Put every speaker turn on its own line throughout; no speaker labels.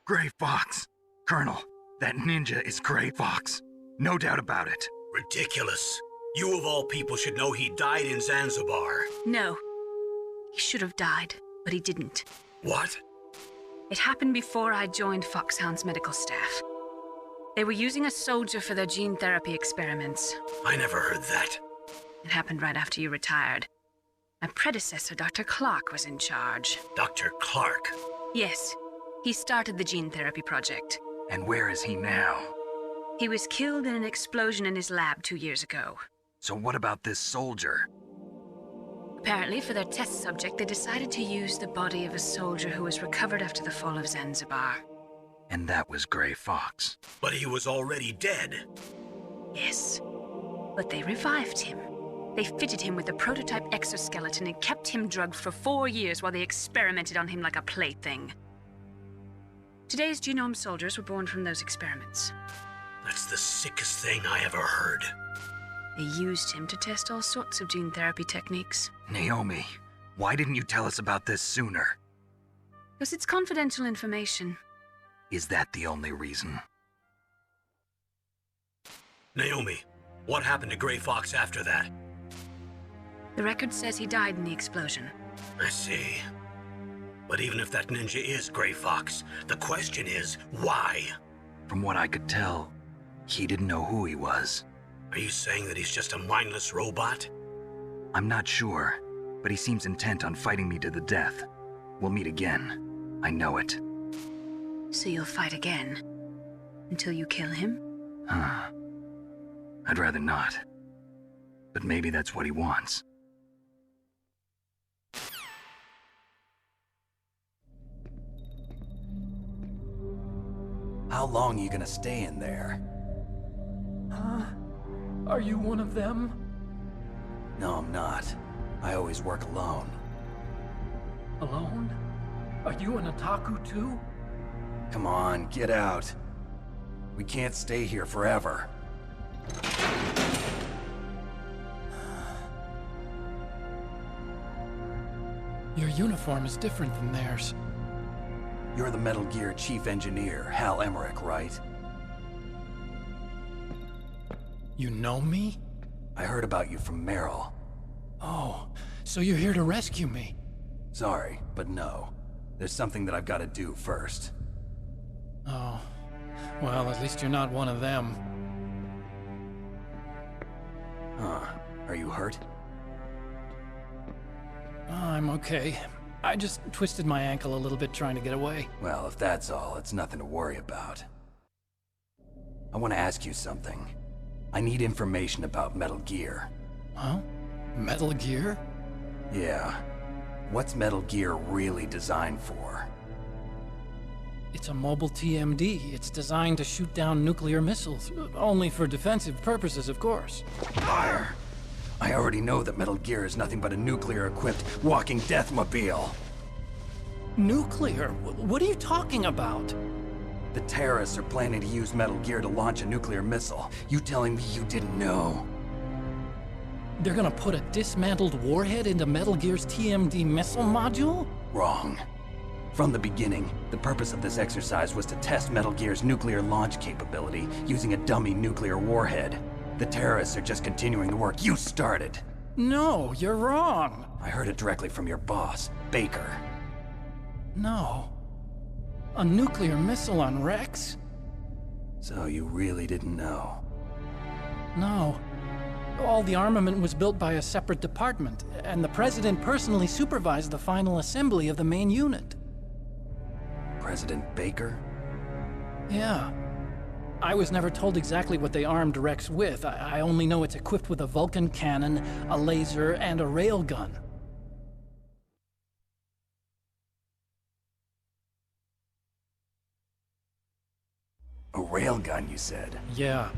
Gray Fox. Colonel, that ninja is Gray Fox. No doubt about it.
Ridiculous. You of all people should know he died in Zanzibar.
No. He should have died, but he didn't.
What?
It happened before I joined Foxhound's medical staff. They were using a soldier for their gene therapy experiments.
I never heard that.
It happened right after you retired. My predecessor, Dr. Clark, was in charge.
Dr. Clark?
Yes. He started the gene therapy project.
And where is he now?
He was killed in an explosion in his lab 2 years ago.
So what about this soldier?
Apparently, for their test subject, they decided to use the body of a soldier who was recovered after the fall of Zanzibar.
And that was Gray Fox.
But he was already dead.
Yes. But they revived him. They fitted him with a prototype exoskeleton and kept him drugged for 4 years while they experimented on him like a plaything. Today's genome soldiers were born from those experiments.
That's the sickest thing I ever heard.
They used him to test all sorts of gene therapy techniques.
Naomi, why didn't you tell us about this sooner?
Because it's confidential information.
Is that the only reason?
Naomi, what happened to Gray Fox after that?
The record says he died in the explosion.
I see. But even if that ninja is Gray Fox, the question is, why?
From what I could tell, he didn't know who he was.
Are you saying that he's just a mindless robot?
I'm not sure, but he seems intent on fighting me to the death. We'll meet again. I know it.
So you'll fight again? Until you kill him?
I'd rather not. But maybe that's what he wants. How long are you gonna stay in there?
Huh? Are you one of them?
No, I'm not. I always work alone.
Alone? Are you an otaku too?
Come on, get out. We can't stay here forever.
Your uniform is different than theirs.
You're the Metal Gear chief engineer, Hal Emmerich, right?
You know me?
I heard about you from Meryl.
Oh, so you're here to rescue me?
Sorry, but no. There's something that I've got to do first.
Oh, well, at least you're not one of them.
Huh. Are you hurt?
I'm okay. I just twisted my ankle a little bit trying to get away.
Well, if that's all, it's nothing to worry about. I want to ask you something. I need information about Metal Gear.
Huh? Metal Gear?
Yeah. What's Metal Gear really designed for?
It's a mobile TMD. It's designed to shoot down nuclear missiles. Only for defensive purposes, of course.
Fire! I already know that Metal Gear is nothing but a nuclear-equipped walking deathmobile.
Nuclear? What are you talking about?
The terrorists are planning to use Metal Gear to launch a nuclear missile. You telling me you didn't know?
They're gonna put a dismantled warhead into Metal Gear's TMD missile module?
Wrong. From the beginning, the purpose of this exercise was to test Metal Gear's nuclear launch capability using a dummy nuclear warhead. The terrorists are just continuing the work you started.
No, you're wrong.
I heard it directly from your boss, Baker.
No. A nuclear missile on Rex?
So you really didn't know?
No. All the armament was built by a separate department, and the President personally supervised the final assembly of the main unit.
President Baker?
Yeah. I was never told exactly what they armed Rex with. I only know it's equipped with a Vulcan cannon, a laser, and a railgun.
A railgun, you said?
Yeah.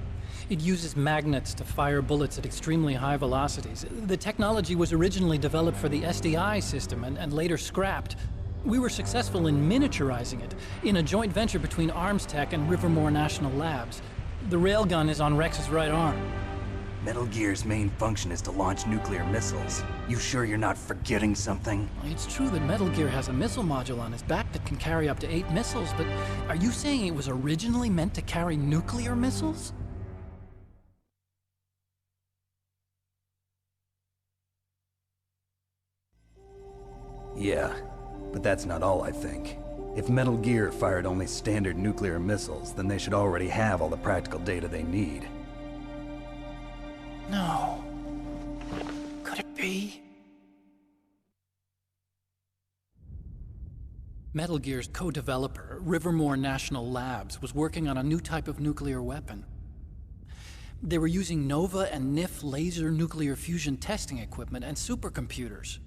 It uses magnets to fire bullets at extremely high velocities. The technology was originally developed for the SDI system and later scrapped. We were successful in miniaturizing it, in a joint venture between Arms Tech and Rivermore National Labs. The railgun is on Rex's right arm.
Metal Gear's main function is to launch nuclear missiles. You sure you're not forgetting something?
It's true that Metal Gear has a missile module on his back that can carry up to 8 missiles, but are you saying it was originally meant to carry nuclear missiles?
Yeah, but that's not all I think. If Metal Gear fired only standard nuclear missiles, then they should already have all the practical data they need.
No. Could it be? Metal Gear's co-developer, Rivermore National Labs, was working on a new type of nuclear weapon. They were using Nova and NIF laser nuclear fusion testing equipment and supercomputers.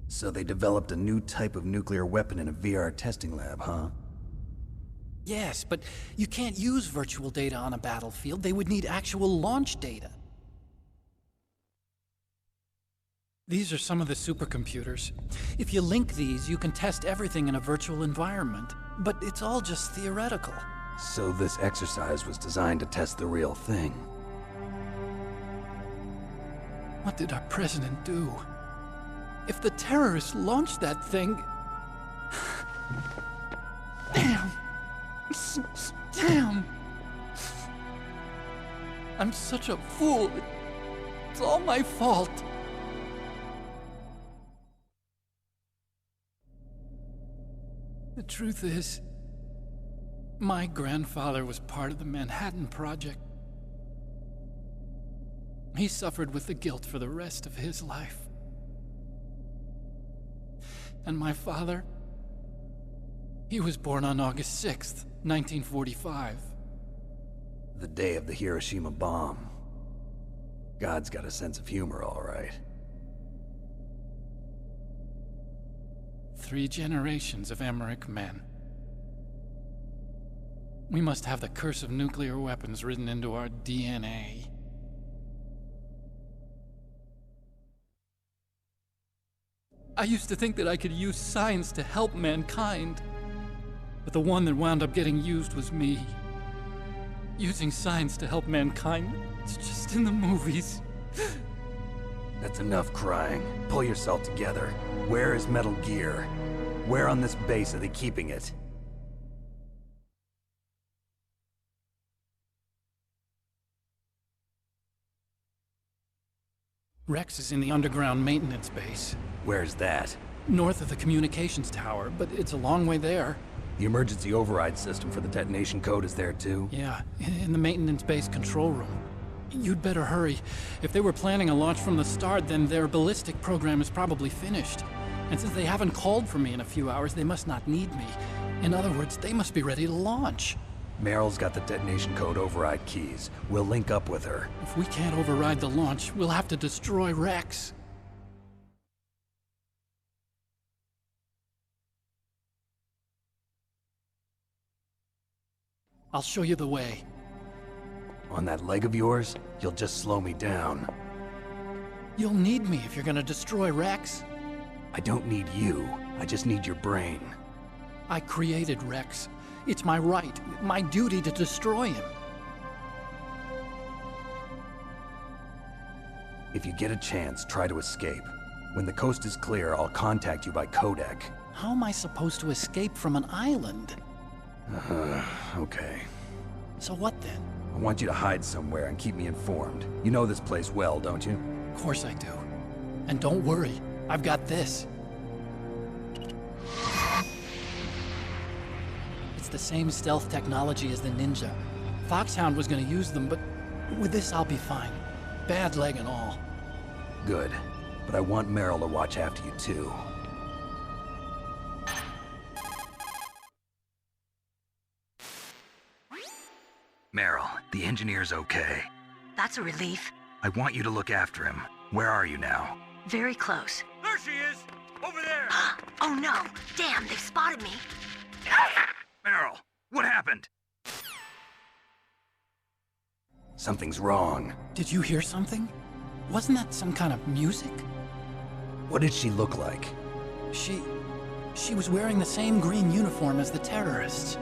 So they developed a new type of nuclear weapon in a VR testing lab, huh?
Yes, but you can't use virtual data on a battlefield. They would need actual launch data. These are some of the supercomputers. If you link these, you can test everything in a virtual environment. But it's all just theoretical.
So this exercise was designed to test the real thing.
What did our president do? If the terrorists launched that thing... Damn! Damn! I'm such a fool. It's all my fault. The truth is, my grandfather was part of the Manhattan Project. He suffered with the guilt for the rest of his life. And my father, he was born on August 6th, 1945.
The day of the Hiroshima bomb. God's got a sense of humor, all right.
3 generations of Emmerich men. We must have the curse of nuclear weapons written into our DNA. I used to think that I could use science to help mankind, but the one that wound up getting used was me. Using science to help mankind, it's just in the movies.
That's enough crying. Pull yourself together. Where is Metal Gear? Where on this base are they keeping it?
Rex is in the underground maintenance base.
Where's that?
North of the communications tower, but it's a long way there.
The emergency override system for the detonation code is there too?
Yeah, in the maintenance base control room. You'd better hurry. If they were planning a launch from the start, then their ballistic program is probably finished. And since they haven't called for me in a few hours, they must not need me. In other words, they must be ready to launch.
Meryl's got the detonation code override keys. We'll link up with her.
If we can't override the launch, we'll have to destroy Rex. I'll show you the way.
On that leg of yours, you'll just slow me down.
You'll need me if you're gonna destroy Rex.
I don't need you. I just need your brain.
I created Rex. It's my right, my duty to destroy him.
If you get a chance, try to escape. When the coast is clear, I'll contact you by codec.
How am I supposed to escape from an island?
Okay.
So what then?
I want you to hide somewhere and keep me informed. You know this place well, don't you?
Of course I do. And don't worry, I've got this. It's the same stealth technology as the Ninja. Foxhound was gonna use them, but with this I'll be fine. Bad leg and all.
Good. But I want Meryl to watch after you too. Meryl, the engineer's okay.
That's a relief.
I want you to look after him. Where are you now?
Very close.
There she is! Over there!
Oh no! Damn, they've spotted me.
Meryl, what happened? Something's wrong.
Did you hear something? Wasn't that some kind of music?
What did she look like?
She was wearing the same green uniform as the terrorists.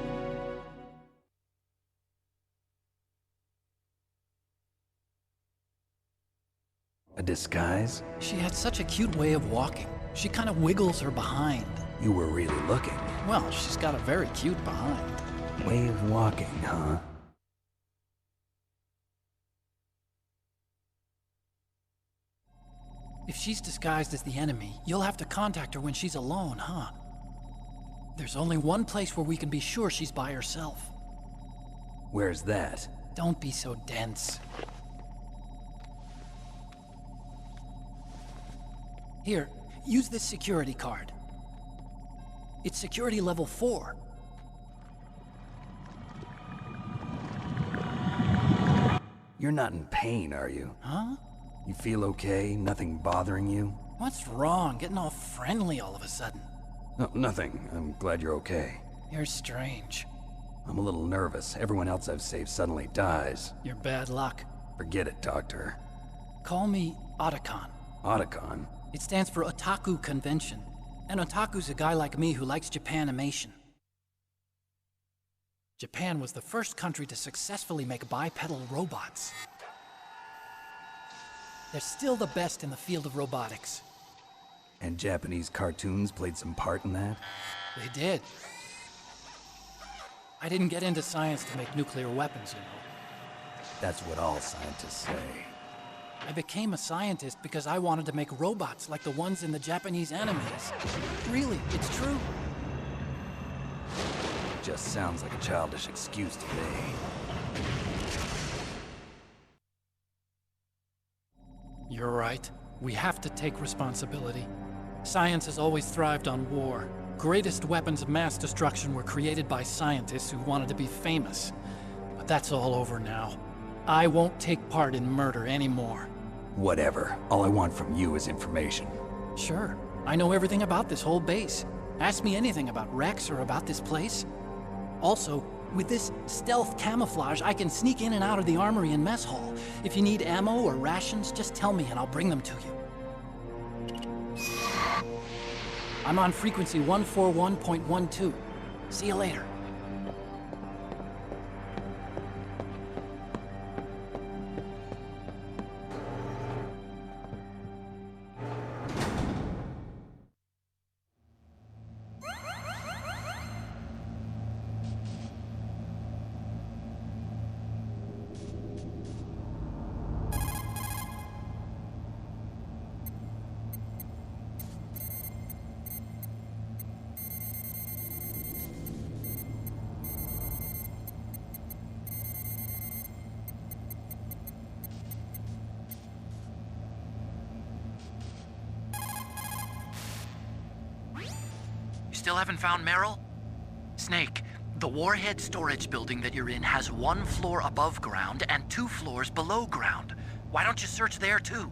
A disguise?
She had such a cute way of walking. She kind of wiggles her behind.
You were really looking.
Well, she's got a very cute behind.
Way of walking, huh?
If she's disguised as the enemy, you'll have to contact her when she's alone, huh? There's only one place where we can be sure she's by herself.
Where's that?
Don't be so dense. Here, use this security card. It's security level 4.
You're not in pain, are you?
Huh?
You feel okay? Nothing bothering you?
What's wrong? Getting all friendly all of a sudden.
No, nothing. I'm glad you're okay.
You're strange.
I'm a little nervous. Everyone else I've saved suddenly dies.
You're bad luck.
Forget it, Doctor.
Call me Otacon.
Otacon?
It stands for Otaku Convention. An otaku's a guy like me who likes Japanimation. Japan was the first country to successfully make bipedal robots. They're still the best in the field of robotics.
And Japanese cartoons played some part in that?
They did. I didn't get into science to make nuclear weapons, you know.
That's what all scientists say.
I became a scientist because I wanted to make robots like the ones in the Japanese animes. Really, it's true.
Just sounds like a childish excuse to me.
You're right. We have to take responsibility. Science has always thrived on war. Greatest weapons of mass destruction were created by scientists who wanted to be famous. But that's all over now. I won't take part in murder anymore.
Whatever. All I want from you is information.
Sure. I know everything about this whole base. Ask me anything about Rex or about this place. Also, with this stealth camouflage, I can sneak in and out of the armory and mess hall. If you need ammo or rations, just tell me and I'll bring them to you. I'm on frequency 141.12. See you later. Still haven't found Meryl? Snake, the warhead storage building that you're in has 1 floor above ground and 2 floors below ground. Why don't you search there too?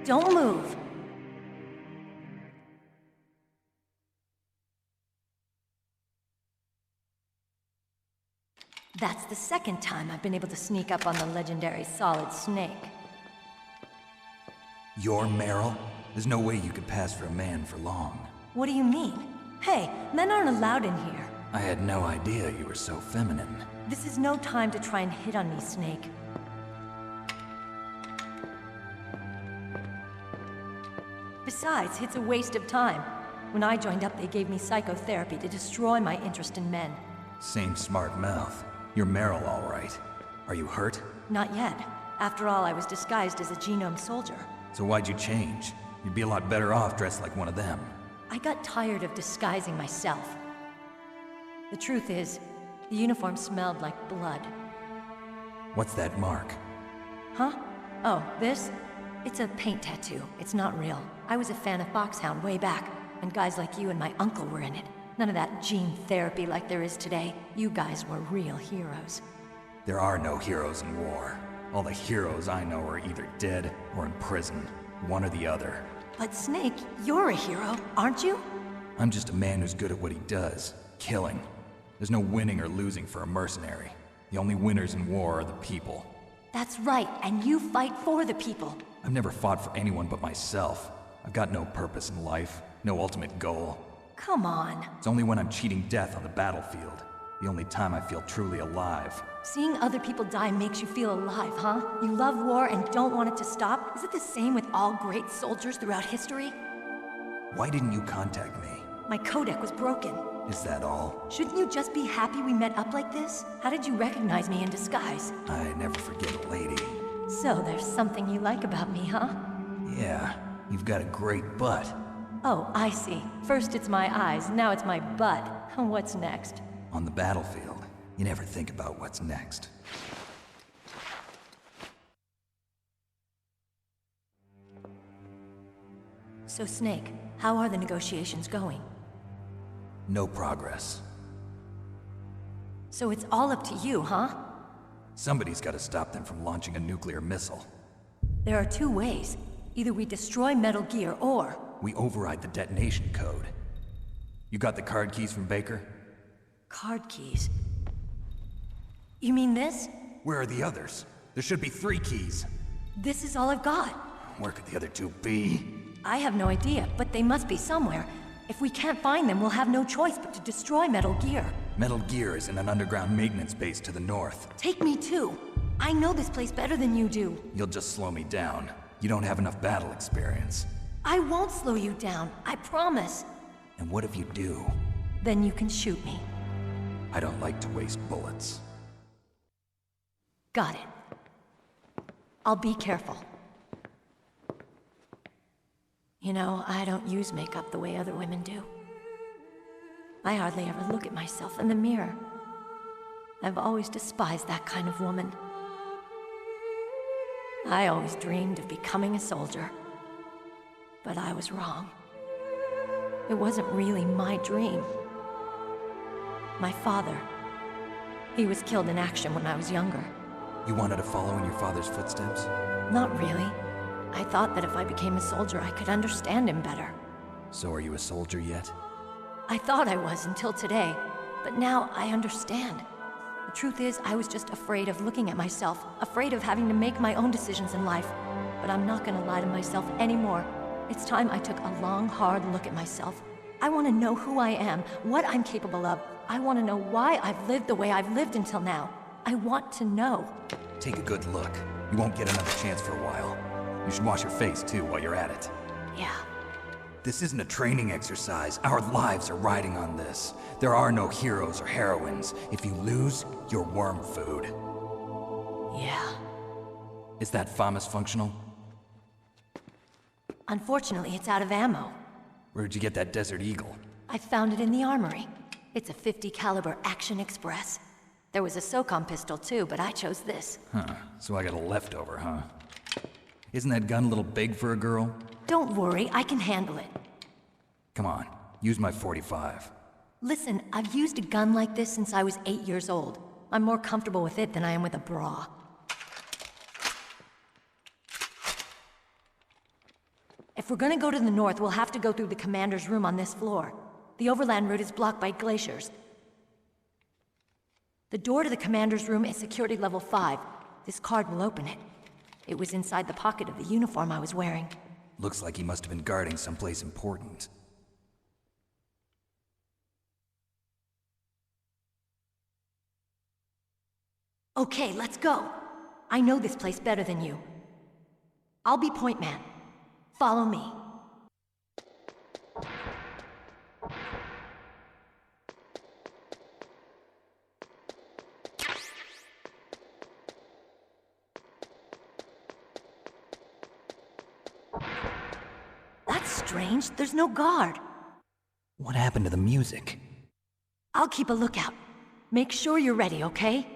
Don't move. That's the second time I've been able to sneak up on the legendary Solid Snake.
You're Meryl? There's no way you could pass for a man for long.
What do you mean? Hey, men aren't allowed in here.
I had no idea you were so feminine.
This is no time to try and hit on me, Snake. Besides, it's a waste of time. When I joined up, they gave me psychotherapy to destroy my interest in men.
Same smart mouth. You're Meryl, all right. Are you hurt?
Not yet. After all, I was disguised as a genome soldier.
So why'd you change? You'd be a lot better off dressed like one of them.
I got tired of disguising myself. The truth is, the uniform smelled like blood.
What's that mark?
Huh? Oh, this? It's a paint tattoo. It's not real. I was a fan of Foxhound way back, and guys like you and my uncle were in it. None of that gene therapy like there is today. You guys were real heroes.
There are no heroes in war. All the heroes I know are either dead or in prison. One or the other.
But Snake, you're a hero, aren't you?
I'm just a man who's good at what he does. Killing. There's no winning or losing for a mercenary. The only winners in war are the people.
That's right, and you fight for the people.
I've never fought for anyone but myself. I've got no purpose in life, no ultimate goal.
Come on.
It's only when I'm cheating death on the battlefield. The only time I feel truly alive.
Seeing other people die makes you feel alive, huh? You love war and don't want it to stop? Is it the same with all great soldiers throughout history?
Why didn't you contact me?
My codec was broken.
Is that all?
Shouldn't you just be happy we met up like this? How did you recognize me in disguise?
I never forget a lady.
So there's something you like about me, huh?
Yeah, you've got a great butt.
Oh, I see. First it's my eyes, now it's my butt. What's next?
On the battlefield, you never think about what's next.
So Snake, how are the negotiations going?
No progress.
So it's all up to you, huh?
Somebody's got to stop them from launching a nuclear missile.
There are two ways. Either we destroy Metal Gear, or...
we override the detonation code. You got the card keys from Baker?
Card keys? You mean this?
Where are the others? There should be 3 keys.
This is all I've got.
Where could the other 2 be?
I have no idea, but they must be somewhere. If we can't find them, we'll have no choice but to destroy Metal Gear.
Metal Gear is in an underground maintenance base to the north.
Take me too. I know this place better than you do.
You'll just slow me down. You don't have enough battle experience.
I won't slow you down, I promise.
And what if you do?
Then you can shoot me.
I don't like to waste bullets.
Got it. I'll be careful. You know, I don't use makeup the way other women do. I hardly ever look at myself in the mirror. I've always despised that kind of woman. I always dreamed of becoming a soldier. But I was wrong. It wasn't really my dream. My father, he was killed in action when I was younger.
You wanted to follow in your father's footsteps?
Not really. I thought that if I became a soldier, I could understand him better.
So are you a soldier yet?
I thought I was until today, but now I understand. The truth is, I was just afraid of looking at myself, afraid of having to make my own decisions in life. But I'm not gonna lie to myself anymore. It's time I took a long, hard look at myself. I want to know who I am, what I'm capable of. I want to know why I've lived the way I've lived until now. I want to know.
Take a good look. You won't get another chance for a while. You should wash your face, too, while you're at it.
Yeah.
This isn't a training exercise. Our lives are riding on this. There are no heroes or heroines. If you lose, you're worm food.
Yeah.
Is that FAMAS functional?
Unfortunately, it's out of ammo.
Where'd you get that Desert Eagle?
I found it in the armory. It's a .50 caliber Action Express. There was a SOCOM pistol too, but I chose this.
Huh, so I got a leftover, huh? Isn't that gun a little big for a girl?
Don't worry, I can handle it.
Come on, use my .45.
Listen, I've used a gun like this since I was 8 years old. I'm more comfortable with it than I am with a bra. If we're gonna go to the north, we'll have to go through the commander's room on this floor. The overland route is blocked by glaciers. The door to the commander's room is security level 5. This card will open it. It was inside the pocket of the uniform I was wearing.
Looks like he must have been guarding someplace important.
Okay, let's go. I know this place better than you. I'll be point man. Follow me. That's strange. There's no guard.
What happened to the music?
I'll keep a lookout. Make sure you're ready, okay?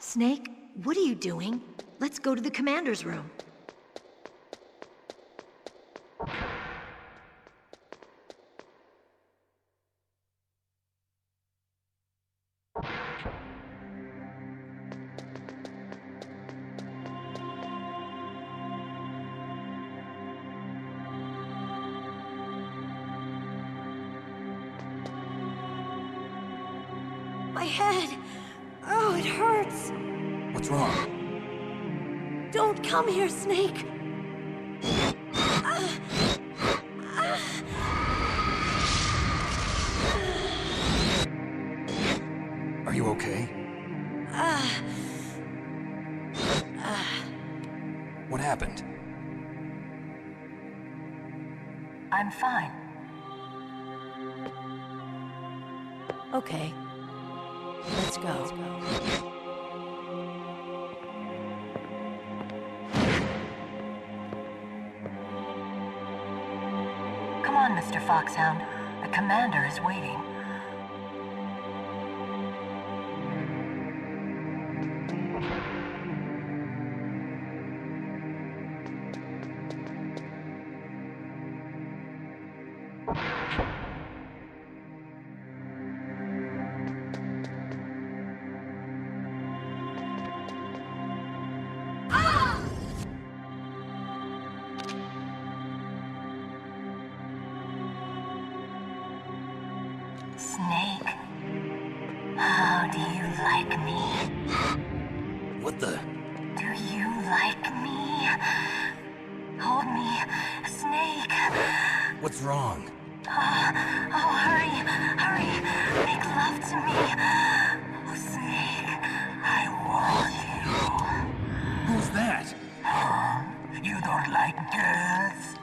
Snake, what are you doing? Let's go to the commander's room. My head! Oh, it hurts!
What's wrong?
Don't come here, Snake!
Are you okay? What happened?
I'm fine. Okay. Let's go. Come on, Mr. Foxhound. The commander is waiting. Snake, how do you like me?
What the?
Do you like me? Hold me, Snake.
What's wrong?
Oh, hurry, hurry. Make love to me. Oh, Snake, I want you.
Who's that?
You don't like girls?